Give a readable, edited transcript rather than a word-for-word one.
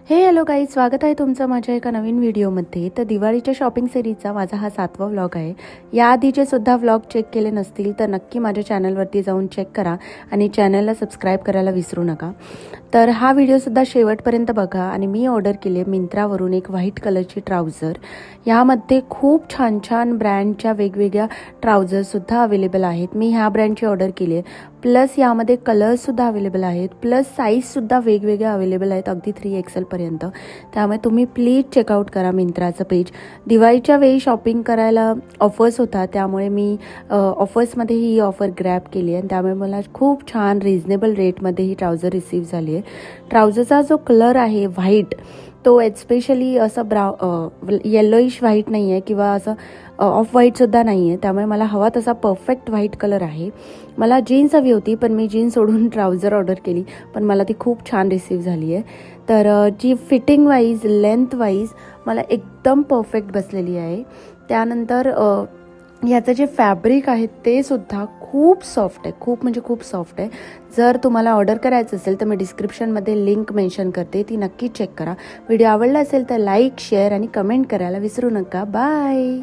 हे hello guys, स्वागत आहे तुमचं माझ्या एका नवीन व्हिडिओमध्ये. तर दिवाळीच्या शॉपिंग सिरीजचा माझा हा 7वा व्लॉग आहे. याआधीचे सुद्धा व्लॉग चेक केले नसतील तर नक्की माझ्या चॅनलवरती जाऊन चेक करा आणि चॅनलला सबस्क्राईब करायला विसरू नका. तर हा व्हिडिओसुद्धा शेवटपर्यंत बघा. आणि मी ऑर्डर केली आहे मिंत्रावरून एक व्हाईट कलरची ट्राउझर. यामध्ये खूप छान छान ब्रँडच्या वेगवेगळ्या ट्राउझरसुद्धा अवेलेबल आहेत. मी ह्या ब्रँडची ऑर्डर केली आहे. प्लस यामध्ये कलर्ससुद्धा अवेलेबल आहेत, प्लस साईजसुद्धा वेगवेगळ्या अवेलेबल आहेत, अगदी 3XL पर्यंत. त्यामुळे तुम्ही प्लीज चेकआउट करा मिंत्राचं पेज. दिवाळीच्या वेळी शॉपिंग करायला ऑफर्स होता, त्यामुळे मी ऑफर्समध्ये ही ऑफर ग्रॅब केली आहे. त्यामुळे मला खूप छान रिझनेबल रेटमध्ये ही ट्राउझर रिसीव झाली आहे. ट्राउझरचा जो कलर आहे व्हाईट, तो एस्पेशली असं येलोइश व्हाईट नाही आहे किंवा असं ऑफ व्हाईटसुद्धा नाही आहे. त्यामुळे मला हवा तसा परफेक्ट व्हाईट कलर आहे. मला जीन्स हवी होती, पण मी जीन्स सोडून ट्राउझर ऑर्डर केली, पण मला ती खूप छान रिसीव झाली आहे. तर जी फिटिंग वाईज, लेंथ वाईज मला एकदम परफेक्ट बसलेली आहे. त्यानंतर ह्याचं जे फॅब्रिक आहे ते सुद्धा खूप सॉफ्ट आहे, खूप म्हणजे खूप सॉफ्ट आहे. जर तुम्हाला ऑर्डर करायचं असेल तर मी डिस्क्रिप्शनमध्ये लिंक मेन्शन करते, ती नक्की चेक करा. व्हिडिओ आवडला असेल तर लाईक, शेअर आणि कमेंट करायला विसरू नका. बाय.